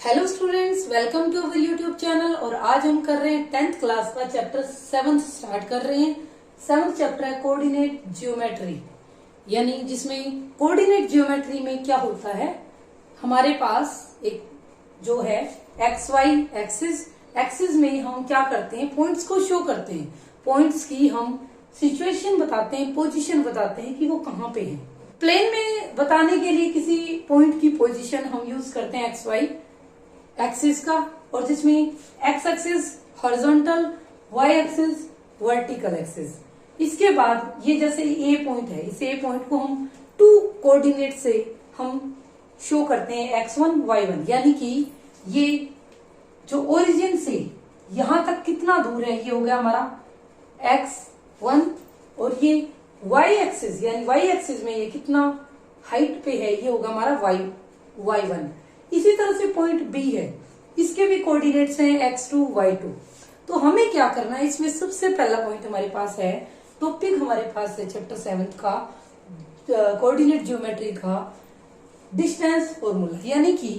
Hello students, welcome to our YouTube channel. और आज हम कर रहे हैं 10th क्लास का चैप्टर 7 स्टार्ट कर रहे हैं। 7th चैप्टर है कोऑर्डिनेट जियोमेट्री, यानी जिसमें कोऑर्डिनेट जियोमेट्री में क्या होता है, हमारे पास एक जो है एक्स वाई एक्सिस में हम क्या करते हैं, पॉइंट्स को शो करते हैं। पॉइंट्स की हम सिचुएशन बताते हैं, पोजीशन बताते हैं कि वो कहाँ पे है। प्लेन में बताने के लिए किसी पॉइंट की पोजीशन हम यूज करते हैं एक्स वाई एक्सिस का, और जिसमें x axis horizontal, y axis vertical axis. इसके बाद ये जैसे ए पॉइंट है, इस ए पॉइंट को हम टू कोऑर्डिनेट से हम शो करते हैं x1 y1, यानी कि ये जो ओरिजिन से यहां तक कितना दूर है, ये हो गया हमारा x1, और ये y एक्सिस यानी y एक्सिस में ये कितना हाइट पे है, ये होगा हमारा y1। इसी तरह से पॉइंट बी है, इसके भी कोऑर्डिनेट्स हैं x2 y2। तो हमें क्या करना है, इसमें सबसे पहला पॉइंट हमारे पास है, टॉपिक हमारे पास है चैप्टर 7 का कोऑर्डिनेट ज्योमेट्री का डिस्टेंस फॉर्मूला, यानी कि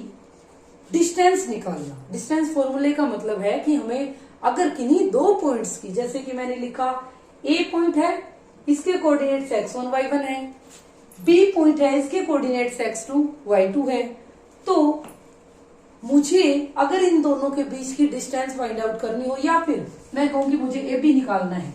डिस्टेंस निकालना। डिस्टेंस फॉर्मूले का मतलब है कि हमें अगर किन्हीं दो पॉइंट्स की, जैसे कि मैंने लिखा ए पॉइंट है, इसके कोऑर्डिनेट्स x1 y1 है, बी पॉइंट है, इसके कोऑर्डिनेट्स x2 y2 है, तो मुझे अगर इन दोनों के बीच की डिस्टेंस फाइंड आउट करनी हो, या फिर मैं कहूंगी मुझे ए बी निकालना है।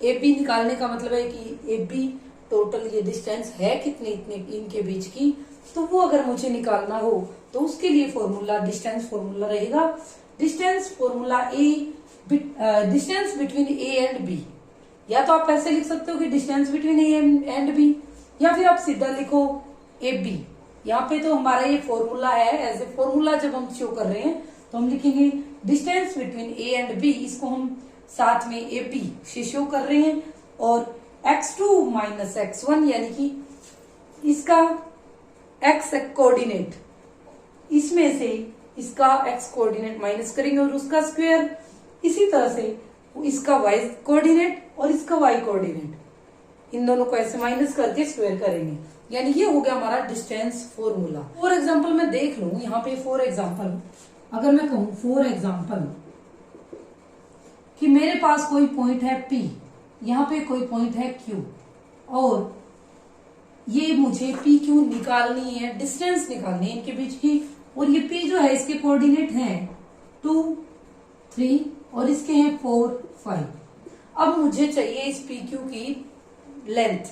ए बी निकालने का मतलब है कि ए बी टोटल ये डिस्टेंस है कितनी इतने इनके बीच की, तो वो अगर मुझे निकालना हो तो उसके लिए फॉर्मूला डिस्टेंस फॉर्मूला रहेगा। Distance formula distance between A and B, या तो आप ऐसे लिख सकते हो कि distance between A and B, या फिर आप सीधा लिखो ए बी। यहाँ पे तो हमारा ये फॉर्मूला है, एज ए फॉर्मूला जब हम शो कर रहे हैं तो हम लिखेंगे distance between A and B, इसको हम साथ में ए बी से शो कर रहे हैं। और x2 माइनस x1 यानी कि इसका x कोऑर्डिनेट, इसमें से इसका x कोऑर्डिनेट माइनस करेंगे और उसका स्क्वायर, इसी तरह से इसका y कोऑर्डिनेट और इसका y कोऑर्डिनेट, इन दोनों को ऐसे माइनस करके स्क्वायर करेंगे, यानी ये हो गया हमारा डिस्टेंस फॉर्मूला। फॉर एग्जाम्पल मैं देख लूं यहाँ पे, फॉर एग्जाम्पल अगर मैं कहूं फॉर एग्जाम्पल कि मेरे पास कोई पॉइंट है P, यहाँ पे कोई पॉइंट है Q, और ये मुझे PQ निकालनी है, डिस्टेंस निकालनी है इनके बीच की। और ये P जो है इसके कोऑर्डिनेट हैं 2, 3 और इसके हैं 4, 5। अब मुझे चाहिए इस PQ की लेंथ,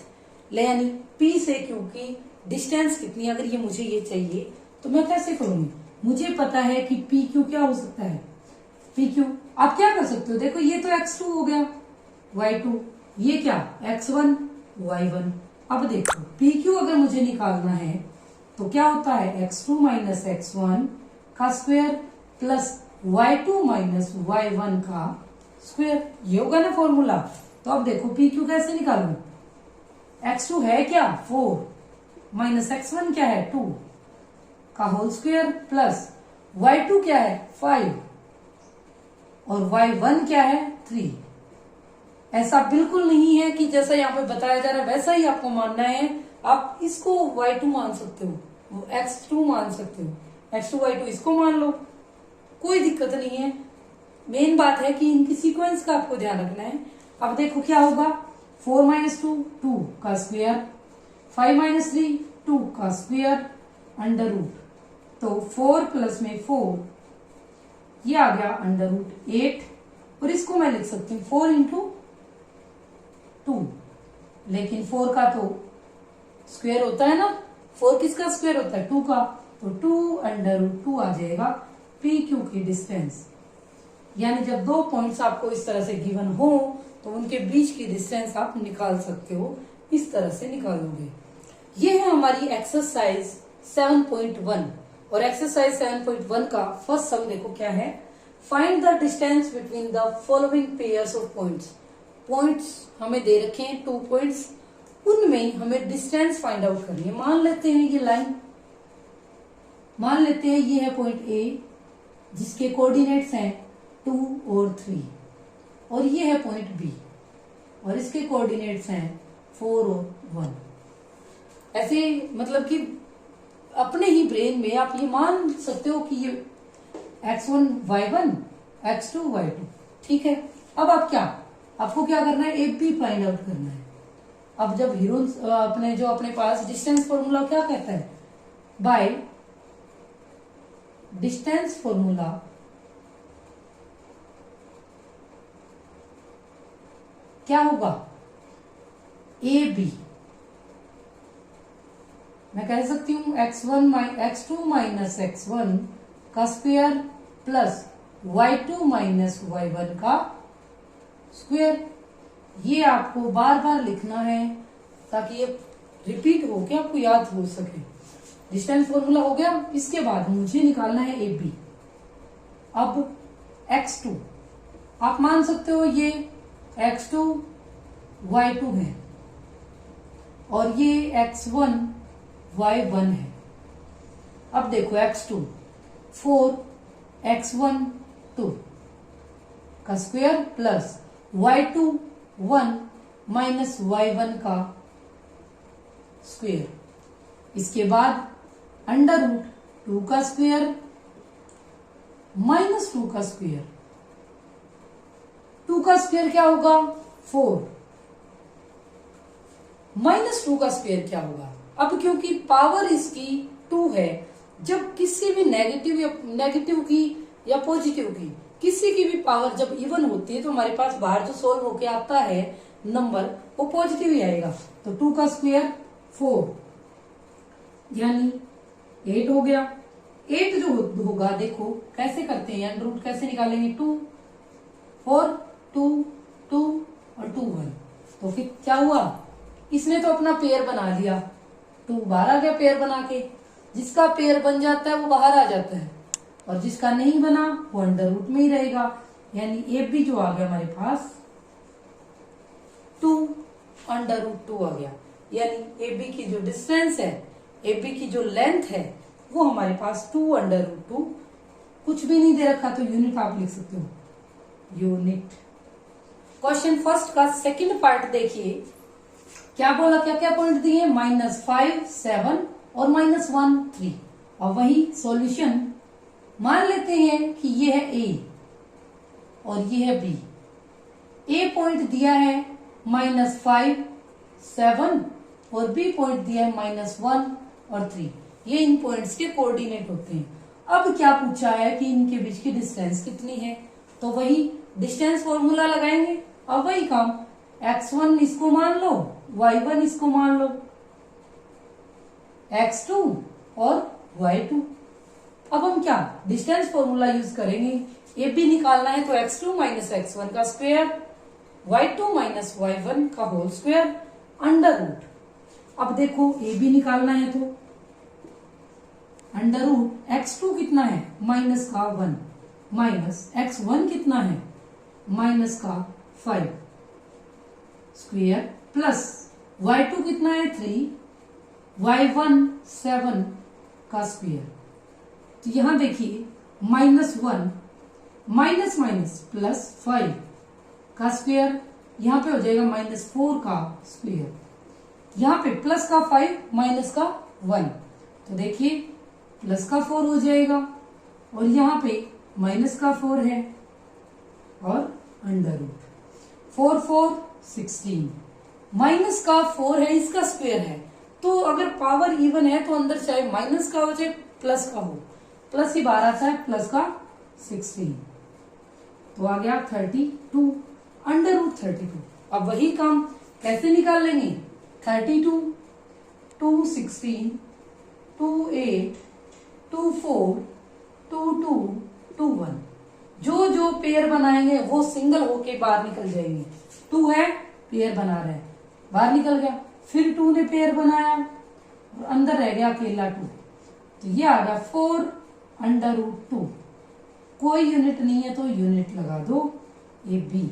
यानी P से Q की डिस्टेंस कितनी, अगर ये मुझे ये चाहिए तो मैं कैसे करूंगी। मुझे पता है कि PQ क्या हो सकता है, PQ आप क्या कर सकते हो, देखो ये तो x2 हो गया, y2, ये क्या x1 y1। अब देखो PQ अगर मुझे निकालना है तो क्या होता है x2 माइनस x1 का square plus y2 minus y1 का स्क्वायर, ये होगा ना फॉर्मूला। तो अब देखो PQ कैसे निकालू, x2 है क्या 4 माइनस x1 क्या है 2 का होल स्क्वायर प्लस y2 क्या है 5 और y1 क्या है 3। ऐसा बिल्कुल नहीं है कि जैसा यहाँ पे बताया जा रहा है वैसा ही आपको मानना है। आप इसको y2 मान सकते हो, x2 मान सकते हो, x2 y2 इसको मान लो, कोई दिक्कत नहीं है। मेन बात है कि इनकी सीक्वेंस का आपको ध्यान रखना है। अब देखो क्या होगा, 4 माइनस 2 2 का स्क्वायर, 5 माइनस 3 2 का स्क्वायर अंडर रूट, तो 4 प्लस में 4 ये आ गया अंडर रूट 8, और इसको मैं लिख सकती हूँ 4 इंटू 2, लेकिन 4 का तो स्क्वायर होता है ना, 4 किसका स्क्वायर होता है 2 का, तो 2 अंडर रूट 2 आ जाएगा PQ की डिस्टेंस। यानी जब दो पॉइंट्स आपको इस तरह से गिवन हो तो उनके बीच की डिस्टेंस आप निकाल सकते हो, इस तरह से निकालोगे। ये है हमारी एक्सरसाइज 7.1, और एक्सरसाइज 7.1 का फर्स्ट सम देखो क्या है, find the distance between the following pairs of points. Points हमें दे रखे हैं 2 पॉइंट्स, उनमें हमें डिस्टेंस फाइंड आउट करनी है। मान लेते हैं ये लाइन, मान लेते हैं ये है पॉइंट A जिसके कोऑर्डिनेट्स हैं 2 और 3, और ये है पॉइंट B और इसके कोऑर्डिनेट्स हैं 4 और 1। ऐसे मतलब कि अपने ही ब्रेन में आप ये मान सकते हो कि ये x1 y1 x2 y2। ठीक है, अब आप आपको क्या करना है, एफ बी फाइंड आउट करना है। अब जब हीरोन्स अपने पास डिस्टेंस फॉर्मूला क्या कहता है, बाय डिस्टेंस फॉर्मूला क्या होगा, ए बी, मैं कह सकती हूं x2 माइनस x1 का square plus y2 minus y1 का स्क्वायर। ये आपको बार बार लिखना है ताकि ये रिपीट हो के आपको याद हो सके। डिस्टेंस फॉर्मूला हो गया, इसके बाद मुझे निकालना है ए बी। अब x2 आप मान सकते हो ये x2 y2 है और ये x1 y1 है। अब देखो x2 4 x1 2 का square plus y2 1 minus y1 का स्क्वायर। इसके बाद अंडर रूट 2 का स्क्वायर माइनस 2 का स्क्वायर। 2 का स्क्वायर क्या होगा 4, माइनस 2 का स्क्वायर क्या होगा। अब क्योंकि पावर इसकी 2 है, जब किसी भी नेगेटिव की या पॉजिटिव की किसी की भी पावर जब इवन होती है तो हमारे पास बाहर जो सोल्व होके आता है नंबर वो पॉजिटिव ही आएगा। तो 2 का स्क्वायर 4 यानी 8 हो गया। 8 जो होगा देखो कैसे करते हैं, अंडर रूट कैसे निकालेंगे, 2 4 2 2 और 2 1। तो फिर क्या हुआ, इसने तो अपना पेयर बना लिया, 2 बाहर आ गया पेयर बना के। जिसका पेयर बन जाता है वो बाहर आ जाता है और जिसका नहीं बना वो अंडर रूट में ही रहेगा। यानी ए बी जो आ गया हमारे पास 2 अंडर रूट 2 आ गया। यानी ए बी की जो डिस्टेंस है, ए बी की जो लेंथ है वो हमारे पास 2 अंडर रूट 2। कुछ भी नहीं दे रखा तो यूनिट आप लिख सकते हो, यूनिट। क्वेश्चन फर्स्ट का सेकंड पार्ट देखिए, क्या बोला, क्या क्या पॉइंट दिए, -5 7 और -1 3। और वही सॉल्यूशन मान लेते हैं कि ये है ए और ये है बी। ए पॉइंट दिया है -5 7 और बी पॉइंट दिया है -1 और 3। ये इन पॉइंट्स के कोऑर्डिनेट होते हैं। अब क्या पूछा है कि इनके बीच की डिस्टेंस कितनी है, तो वही डिस्टेंस फॉर्मूला लगाएंगे। अब वही काम, x1 इसको मान लो, y1 इसको मान लो, x2 और y2। अब हम क्या डिस्टेंस फॉर्मूला यूज करेंगे, ए बी निकालना है तो x2 माइनस x1 का स्क्वायर, y2 माइनस y1 का होल स्क्वायर अंडर रूट। अब देखो ए बी निकालना है तो अंडर रूट x2 कितना है माइनस का 1 माइनस x1 कितना है माइनस का 5 स्क्वायर प्लस y2 कितना है 3 y1 7 का स्क्वायर। तो यहां देखिए -1 माइनस माइनस प्लस 5 का स्क्वायर, यहां पे हो जाएगा -4 का स्क्वायर। यहां पे प्लस का 5 माइनस का 1, तो देखिए प्लस का 4 हो जाएगा और यहां पे माइनस का 4 है और अंडर रूट 4 4 16। माइनस का 4 है, इसका स्क्वायर है, तो अगर पावर इवन है तो अंदर चाहे माइनस का हो चाहे प्लस का हो, प्लस ही बाहर आता है, प्लस का 16 तो आ गया 32 अंडर रूट 32। अब वही काम कैसे निकाल लेंगे, 32 2 16 2 8 2 4 2 2 2 1। जो जो पेयर बनाएंगे वो सिंगल होके बाहर निकल जाएंगे। 2 है पेयर बना रहे हैं, बाहर निकल गया, फिर 2 ने पेयर बनाया और अंदर रह गया अकेला 2, तो ये आ गया 4 अंडर रूट 2। कोई यूनिट नहीं है तो यूनिट लगा दो ए बी।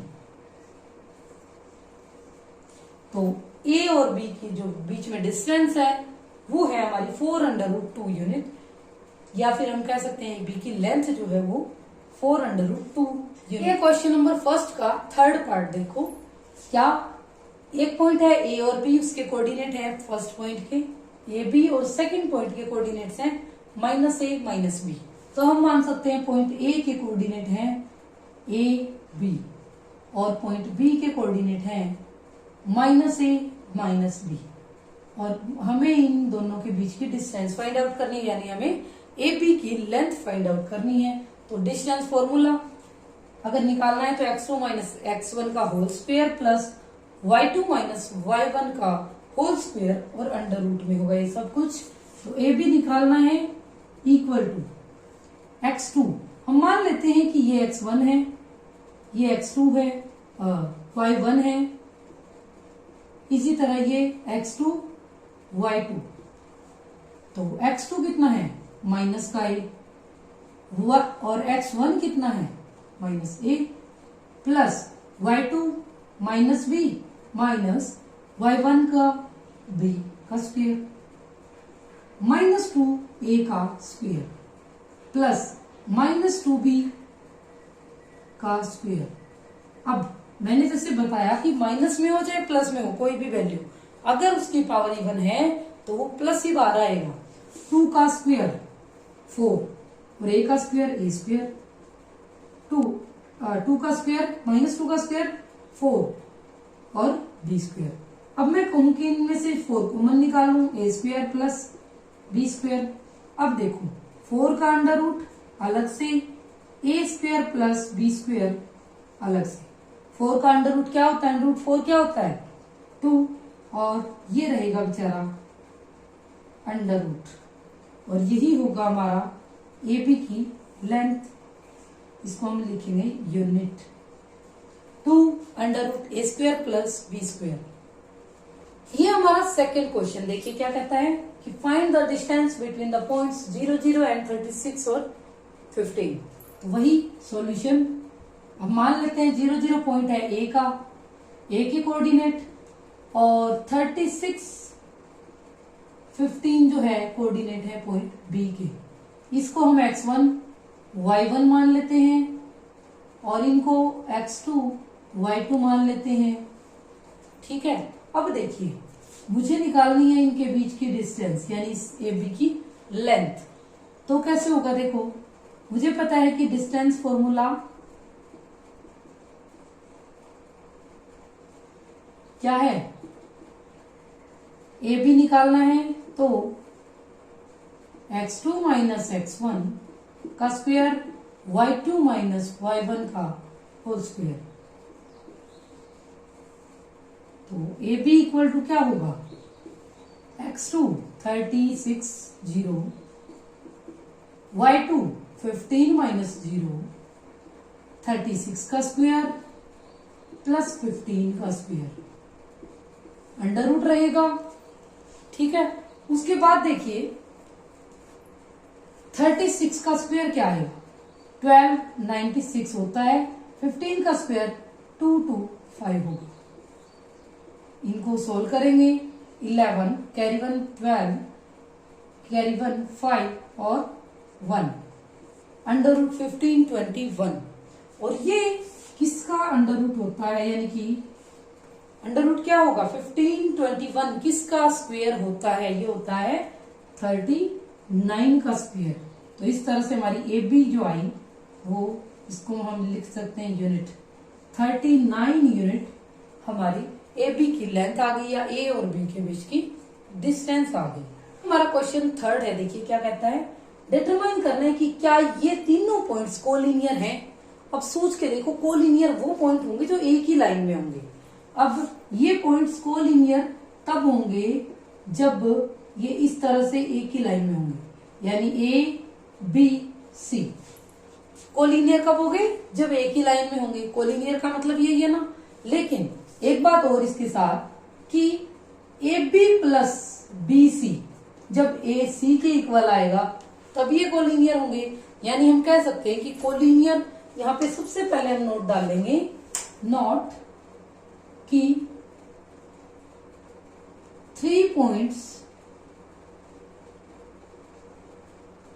तो ए और बी की जो बीच में डिस्टेंस है वो है हमारी 4 अंडर रूट 2 यूनिट, या फिर हम कह सकते हैं बी की लेंथ जो है वो 4 अंडर रूट 2 यूनिट। ये क्वेश्चन नंबर फर्स्ट का थर्ड पार्ट देखो, क्या एक पॉइंट है ए और बी, उसके कोऑर्डिनेट है फर्स्ट पॉइंट के ए बी और सेकंड पॉइंट के कोऑर्डिनेट्स हैं -a -b। तो तो हम मान सकते हैं पॉइंट ए के कोऑर्डिनेट हैं ए बी और पॉइंट बी के कोऑर्डिनेट हैं -a -b, और हमें इन दोनों के बीच की डिस्टेंस फाइंड आउट करनी है, यानी हमें ए बी की लेंथ फाइंड आउट करनी है। तो डिस्टेंस फॉर्मूला अगर निकालना है तो x2 माइनस x1 का whole square plus y2 minus y1 का होल स्क्वायर और अंडर रूट में होगा ये सब कुछ। तो ए बी निकालना है इक्वल टू x2, हम मान लेते हैं कि ये x1 है, ये x2 है, y1 है, इसी तरह ये x2 y2। तो x2 कितना है माइनस का a, और x1 कितना है minus a, plus y2 minus b minus y1 का b का स्क्वायर -2a का स्क्वायर प्लस -2b का स्क्वायर। अब मैंने जैसे बताया कि माइनस में हो चाहे प्लस में हो कोई भी वैल्यू, अगर उसकी पावर इवन है तो वो प्लस ही बाहर आएगा। 2 का स्क्वायर 4 और a का स्क्वायर a स्क्वायर, 2 का स्क्वायर -2 का स्क्वायर 4 और b स्क्वायर। अब मैं कहूं कि इनमें से 4 कॉमन निकालूं, a square plus b square. अब देखो 4 का अंडर रूट अलग से, a square plus b square अलग से। 4 का अंडर रूट क्या होता है, अंडर रूट 4 क्या होता है 2, और ये रहेगा बेचारा अंडर रूट, और यही होगा हमारा ए बी की लेंथ। इसको हम लिखेंगे यूनिट 2 अंडर रूट ए स्क्वायर प्लस बी स्क्वायर। ये हमारा सेकेंड क्वेश्चन। देखिए क्या कहता है कि find the distance between the points 0 0 and 36 और 15। तो वही सॉल्यूशन। अब मान लेते हैं 0 0 पॉइंट है ए का, ए के कोऑर्डिनेट, और 36 15 जो है कोऑर्डिनेट है पॉइंट बी के। इसको हम x1 y1 मान लेते हैं और इनको x2 y2 मान लेते हैं। ठीक है, अब देखिए मुझे निकालनी है इनके बीच की डिस्टेंस, यानी इस ए बी की लेंथ। तो कैसे होगा, देखो मुझे पता है कि डिस्टेंस फॉर्मूला क्या है, ए बी निकालना है तो x2 माइनस x1 का स्क्वायर y2 माइनस y1 का होल स्क्वायर। तो ए बी इक्वल टू क्या होगा, x2 36 0, y2 15 माइनस 0, 36 का स्क्वायर प्लस 15 का स्क्वायर, अंडर रूट रहेगा। ठीक है, उसके बाद देखिए 36 का स्क्वायर क्या है 12, 96 होता है, 15 का स्क्वायर 225 होगा। इनको सोल्व करेंगे, 11 कैरी 1 12 कैरी 1 5 और 1, अंडर रूट 15 21। और ये किसका अंडर रूट होता है, यानी कि अंडर रूट क्या होगा 15 21 किसका स्क्वायर होता है, ये होता है 39 का स्क्वायर। तो इस तरह से हमारी ए बी जो आई वो इसको हम लिख सकते हैं यूनिट 39 यूनिट हमारी ए बी की लेंथ आ गई, या ए और बी के बीच की डिस्टेंस आ गई। हमारा क्वेश्चन थर्ड है, देखिए क्या कहता है, डिटरमाइन करना है कि क्या ये तीनों पॉइंट्स कोलिनियर हैं। अब सोच के देखो, कोलिनियर वो पॉइंट होंगे जो एक ही लाइन में होंगे। अब ये पॉइंट्स कोलिनियर तब होंगे जब ये इस तरह से एक ही लाइन में होंगे, यानी ए बी सी। कोलिनियर कब होंगे, जब एक ही लाइन में होंगे। कोलिनियर का मतलब यही है ना। लेकिन एक बात और इसके साथ कि A B plus B C जब ए सी के इक्वल आएगा तब ये कोलिनियर होंगे। यानी हम कह सकते हैं कि कोलिनियर, यहाँ पे सबसे पहले हम नोट डालेंगे, नोट कि 3 points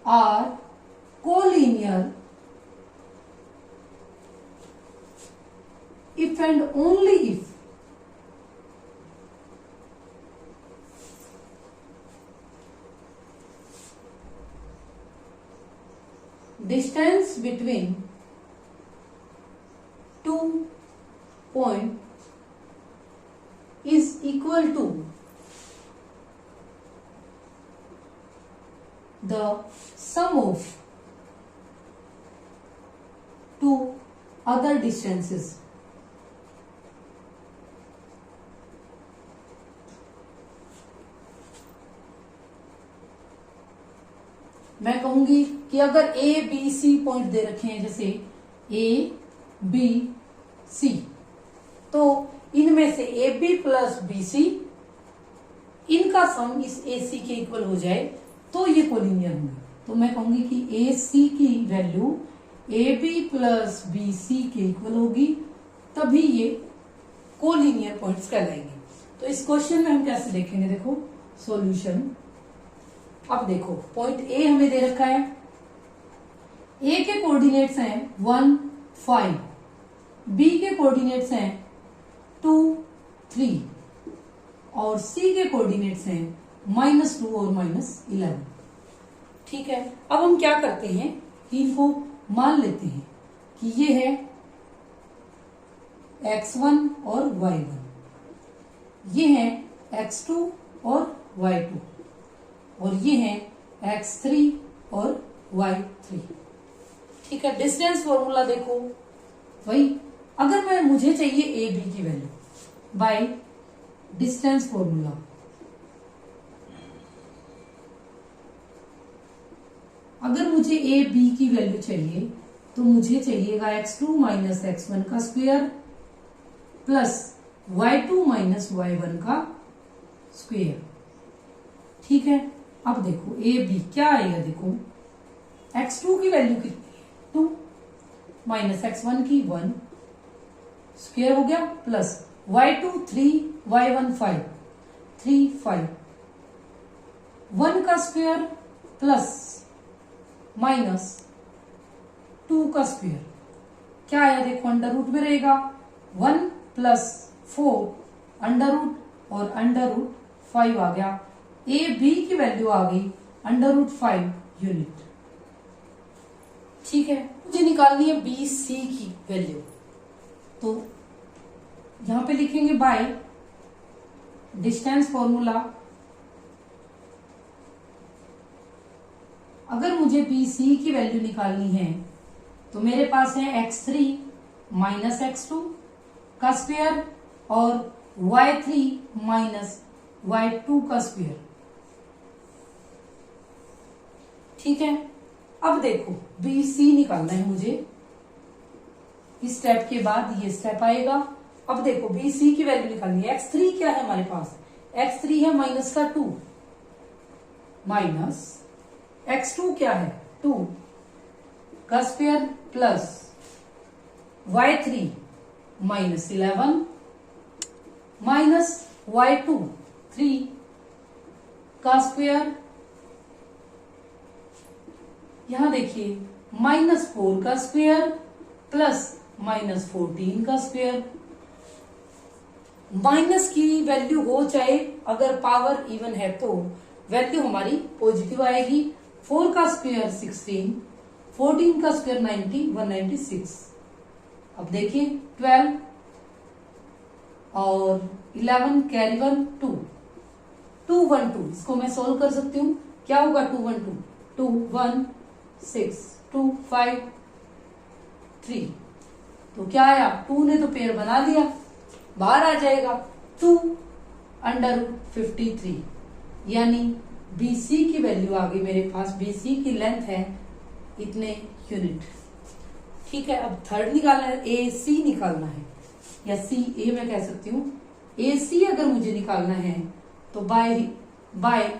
are collinear if and only if distance between 2 point is equal to the sum of two other distances. मैं कहूंगी कि अगर ए बी सी पॉइंट दे रखे हैं, जैसे ए बी सी, तो इनमें से A B plus B C, इनका सम इस ए सी के इक्वल हो जाए तो ये कोलिनियर होंगे। तो मैं कहूंगी कि ए सी की value A B plus B C के इक्वल होगी, तभी ये कोलिनियर पॉइंट्स कहलाएंगे। तो इस क्वेश्चन में हम कैसे देखेंगे, देखो सॉल्यूशन। अब देखो पॉइंट ए हमें दे रखा है, ए के कोऑर्डिनेट्स हैं 1 5, बी के कोऑर्डिनेट्स हैं 2 3 और सी के कोऑर्डिनेट्स हैं -2 और -11। ठीक है, अब हम क्या करते हैं कि इनको मान लेते हैं कि ये है x1 और y1, ये है x2 और y2 और ये है x3 और y3। ठीक है, डिस्टेंस फॉर्मूला देखो वही, अगर मुझे चाहिए ए बी की वैल्यू बाय डिस्टेंस फॉर्मूला, अगर मुझे ए बी की वैल्यू चाहिए तो मुझे चाहिएगा x2 माइनस x1 का square plus y2 minus y1 का स्क्वायर। ठीक है, अब देखो ए बी क्या आएगा, देखो x2 की वैल्यू कितनी है 2 माइनस x1 की 1 स्क्वायर हो गया प्लस y2 3 y1 5 3 5 1 का स्क्वायर प्लस माइनस 2 का स्क्वायर, क्या आया देखो अंडर रूट में रहेगा 1 प्लस 4 अंडर रूट और अंडर रूट 5 आ गया। ए बी की वैल्यू आ गई अंडर रूट 5 यूनिट। ठीक है, मुझे निकालनी है बी सी की वैल्यू, तो यहां पे लिखेंगे बाय डिस्टेंस फॉर्मूला। अगर मुझे बी सी की वैल्यू निकालनी है तो मेरे पास है x3 माइनस x2 का स्क्वायर और y3 माइनस y2 का स्क्वायर। ठीक है, अब देखो बी सी निकालना है मुझे, इस स्टेप के बाद ये स्टेप आएगा। अब देखो बी सी की वैल्यू निकालनी है, x3 क्या है हमारे पास, x3 है माइनस का 2 माइनस x2 क्या है 2 का square plus y3 minus 11 minus y2 3 का स्क्वायर, यहां देखिए -4 का स्क्वायर प्लस -14 का स्क्वायर। माइनस की वैल्यू हो चाहे अगर पावर इवन है तो वैल्यू हमारी पॉजिटिव आएगी। 4 का स्क्वायर 16, 14 का स्क्वायर 90 196। अब देखिए 12 और 11 कैरी 1 2 2 1 2, इसको मैं सोल्व कर सकती हूँ। क्या होगा 2 1 2 2 1 6 2 5 3, तो क्या आया 2 ने तो पेयर बना लिया, बाहर आ जाएगा 2 अंडर 53, यानी BC की वैल्यू आ गई मेरे पास। BC की लेंथ है इतने यूनिट। ठीक है, अब थर्ड निकालना है, AC निकालना है या CA मैं कह सकती हूँ। AC अगर मुझे निकालना है तो बाय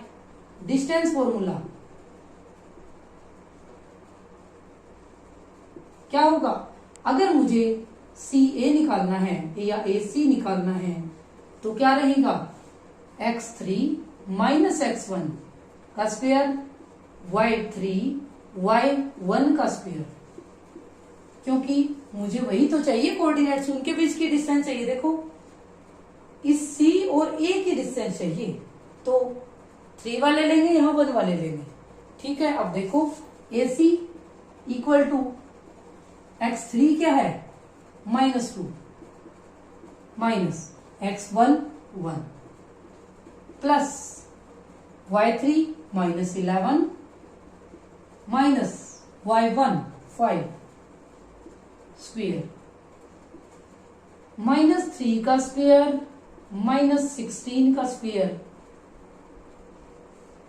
डिस्टेंस फॉर्मूला क्या होगा, अगर मुझे CA निकालना है या AC निकालना है तो क्या रहेगा x3 माइनस x1 का स्क्वायर y3 y1 का स्क्वायर, क्योंकि मुझे वही तो चाहिए कोऑर्डिनेट्स, उनके बीच की डिस्टेंस चाहिए। देखो इस C और A की डिस्टेंस चाहिए तो 3 वाले लेंगे, यहाँ 1 वाले लेंगे। ठीक है, अब देखो AC इक्वल टू x3 क्या है -2 minus x1 1 plus y3 -11 minus y1 5 square -3 का स्क्वेयर -16 का स्क्वेयर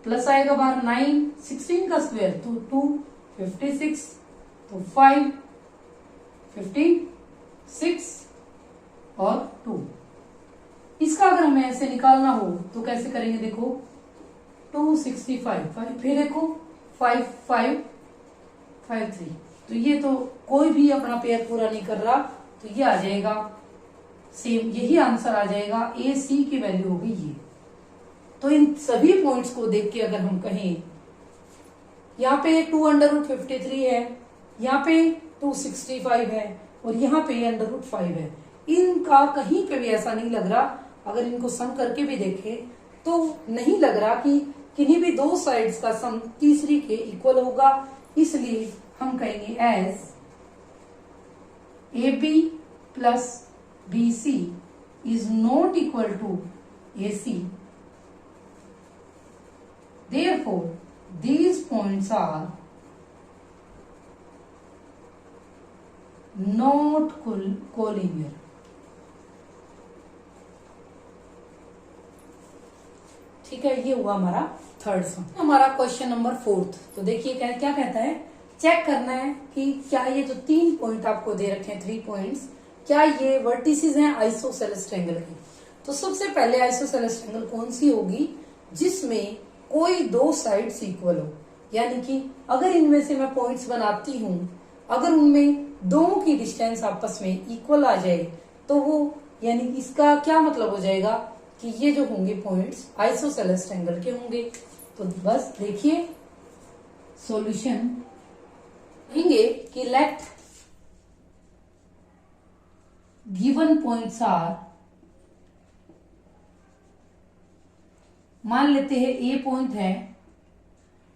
प्लस आएगा बाहर 9 16 का स्क्वेयर तो 2 56 तो 5 15 6 और 2। इसका अगर हमें ऐसे निकालना हो तो कैसे करेंगे देखो 265 फिर देखो 5 5 5 3 तो ये तो कोई भी अपना पेयर पूरा नहीं कर रहा तो ये आ जाएगा सेम यही आंसर आ जाएगा ए सी की वैल्यू होगी ये। तो इन सभी पॉइंट्स को देख के अगर हम कहें यहाँ पे 2√53 है, यहाँ पे 265 है और यहाँ पे √5 है। इनका कहीं पे भी ऐसा नहीं लग रहा, अगर इनको सम करके भी देखें तो नहीं लग रहा कि किन्हीं भी दो साइड्स का सम तीसरी के इक्वल होगा। इसलिए हम कहेंगे as AB plus BC is not equal to AC. Therefore, these points are not collinear. ठीक है, ये हुआ हमारा थर्ड सम। हमारा क्वेश्चन नंबर 4। तो देखिए क्या कहता है, चेक करना है कि क्या ये जो 3 पॉइंट आपको दे रखे हैं 3 पॉइंट्स, क्या ये वर्टिसेस हैं आइसोसेलेस ट्रायंगल की। तो सबसे पहले आइसोसेलेस ट्रायंगल कौन सी होगी जिसमें कोई दो साइड्स इक्वल हो, यानी कि अगर इनमें से मैं पॉइंट्स बनाती हूं, अगर उनमें दोनों की डिस्टेंस आपस में इक्वल आ जाए तो वो, यानी कि इसका क्या मतलब हो जाएगा कि ये जो होंगे पॉइंट्स आइसोसेलेस ट्रायंगल के होंगे। तो बस देखिए सॉल्यूशन कहेंगे कि लेट गिवन पॉइंट्स आर, मान लेते हैं ए पॉइंट है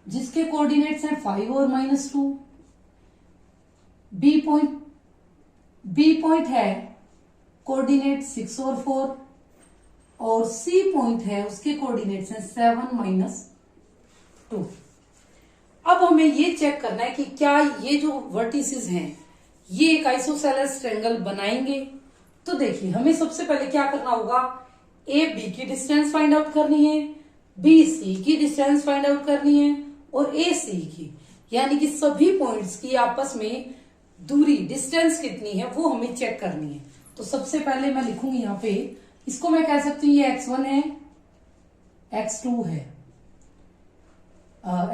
जिसके कोऑर्डिनेट्स हैं 5 और -2, बी पॉइंट है कोऑर्डिनेट 6 और 4, और सी पॉइंट है उसके कोऑर्डिनेट्स हैं 7 -2। अब हमें ये चेक करना है कि क्या ये जो वर्टिसेस हैं ये एक आइसोसेलेस ट्रायंगल बनाएंगे। तो देखिए हमें सबसे पहले क्या करना होगा, ए बी की डिस्टेंस फाइंड आउट करनी है, बी सी की डिस्टेंस फाइंड आउट करनी है और ए सी की, यानी कि सभी पॉइंट्स की आपस में दूरी डिस्टेंस कितनी है वो हमें चेक करनी है। तो सबसे पहले मैं लिखूंगी यहाँ पे, इसको मैं कह सकती हूँ ये x1 है, x2 है,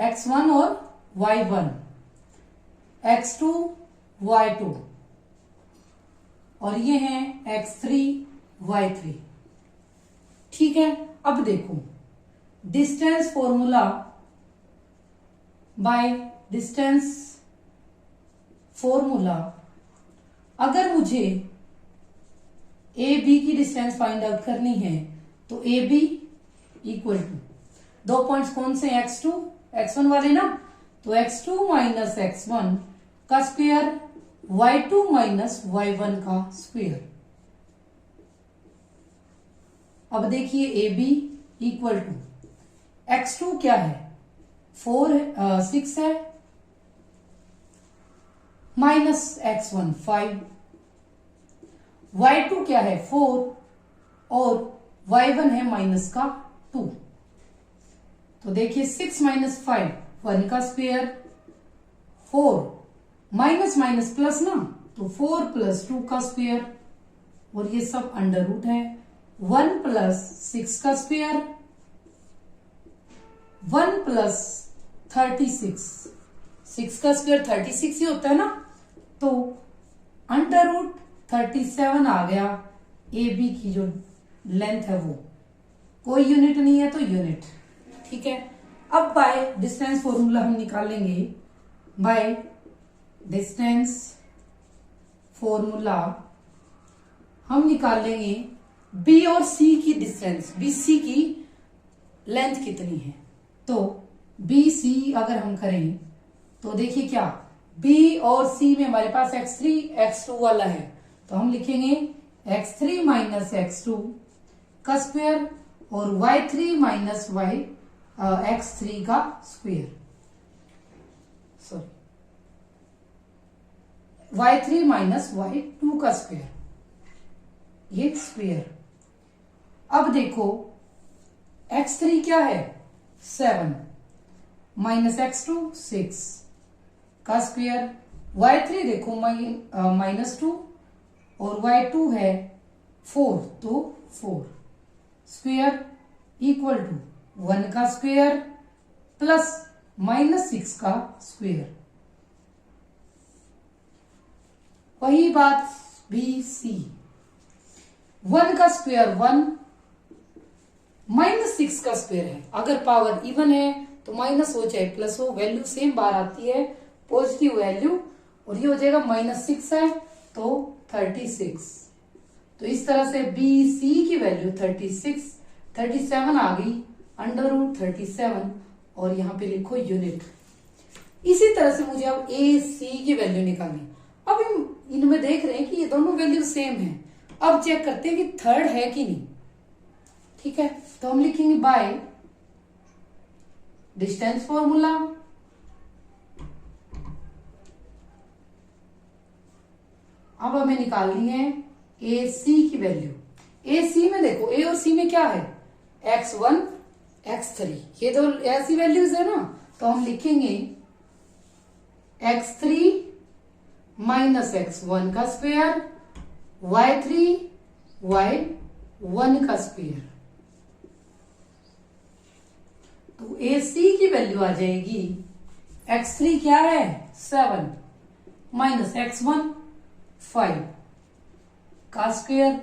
x1 और y1, x2 y2 और ये हैं x3 y3। ठीक है, अब देखो distance formula by distance formula, अगर मुझे ए बी की डिस्टेंस फाइंड आउट करनी है तो ए बी इक्वल टू, दो पॉइंट्स कौन से x2 x1 वाले ना, तो x2 माइनस x1 का स्क्वायर y2 माइनस y1 का स्क्वायर। अब देखिए ए बी इक्वल टू x2 क्या है 6 है माइनस x1 5, y2 क्या है 4 और y1 है माइनस का 2। तो देखिए 6 माइनस 5 1 का स्क्वायर, 4 माइनस माइनस प्लस ना, तो 4 प्लस 2 का स्क्वायर और ये सब अंडर रूट है, 1 प्लस 6 का स्क्वायर, 1 प्लस 36, 6 का स्क्वायर 36 ही होता है ना, तो अंडर रूट 37 आ गया। ए बी की जो लेंथ है वो, कोई यूनिट नहीं है तो यूनिट। ठीक है, अब बाय डिस्टेंस फॉर्मूला हम निकालेंगे, बाय डिस्टेंस फॉर्मूला हम निकालेंगे बी और सी की डिस्टेंस, बी सी की लेंथ कितनी है। तो बी सी अगर हम करें तो देखिए क्या, बी और सी में हमारे पास x3 x2 वाला है, तो हम लिखेंगे x3 माइनस x2 का स्क्वायर और y3 माइनस x3 का square, sorry y3 minus y2 का स्क्वायर, ये स्क्वायर। अब देखो x3 क्या है 7 माइनस x2 6 का स्क्वायर, y3 देखो -2 और y2 है 4, तो 4 स्क्वायर इक्वल टू 1 का स्क्वायर प्लस -6 का स्क्वायर। वही बात बी सी, 1 का स्क्वायर 1, -6 का स्क्वायर है, अगर पावर इवन है तो माइनस हो चाहे प्लस हो, वैल्यू सेम बार आती है, पॉजिटिव वैल्यू, और ये हो जाएगा -6 है तो 36। तो इस तरह से बी सी की वैल्यू 37 आ गई, √37, और यहां पे लिखो यूनिट। इसी तरह से मुझे अब ए सी की वैल्यू निकालनी। अब इनमें देख रहे हैं कि ये दोनों वैल्यू सेम है, अब चेक करते हैं कि थर्ड है कि नहीं। ठीक है, तो हम लिखेंगे बाय डिस्टेंस फॉर्मूला, अब हमें निकालनी है ए सी की वैल्यू। ए सी में देखो, ए और सी में क्या है x1 x3, ये तो ऐसी वैल्यूज है ना, तो हम लिखेंगे x3 माइनस x1 का स्क्वायर, y3 y1 का स्क्वायर। तो ए सी की वैल्यू आ जाएगी x3 क्या है 7 माइनस x1 5 का स्क्वायर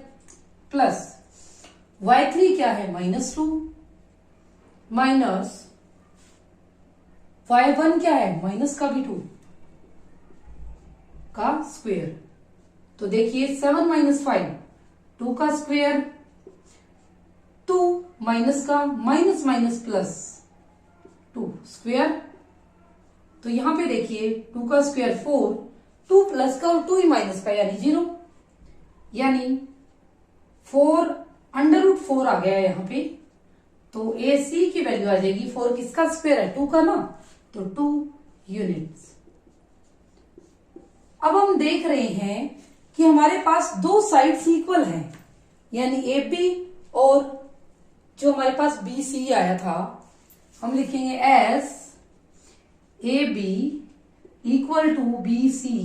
प्लस y3 क्या है -2 माइनस y1 क्या है माइनस का भी 2 का स्क्वायर। तो देखिए 7 माइनस 5 2 का स्क्वायर, 2 माइनस का माइनस माइनस प्लस 2 स्क्वायर। तो यहां पे देखिए 2 का स्क्वायर 4, 2 प्लस का और 2 ही माइनस का यानी 0, यानी 4 √4 आ गया यहां पे। तो ए सी की वैल्यू आ जाएगी 4 किसका स्क्वायर है 2 का ना, तो 2 यूनिट्स। अब हम देख रहे हैं कि हमारे पास दो साइड्स इक्वल हैं, यानी ए बी और जो हमारे पास बी सी आया था, हम लिखेंगे as A B equal to B C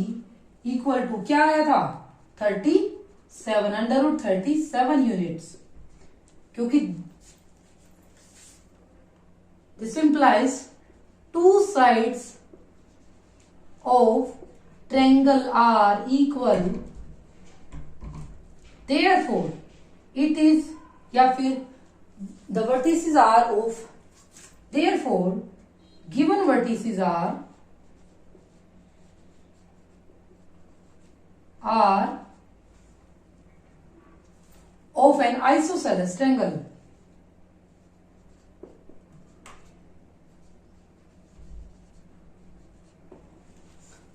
equal to क्या आया था 37 √37 यूनिट्स, क्योंकि this implies two sides of triangle are equal, therefore it is, या फिर the vertices are of, therefore given vertices are of an isosceles triangle।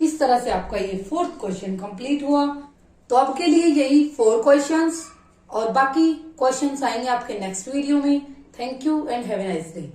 इस तरह से आपका ये 4th क्वेश्चन कंप्लीट हुआ। तो आपके लिए यही 4 क्वेश्चंस, और बाकी क्वेश्चंस आएंगे आपके नेक्स्ट वीडियो में। Thank you and have a nice day.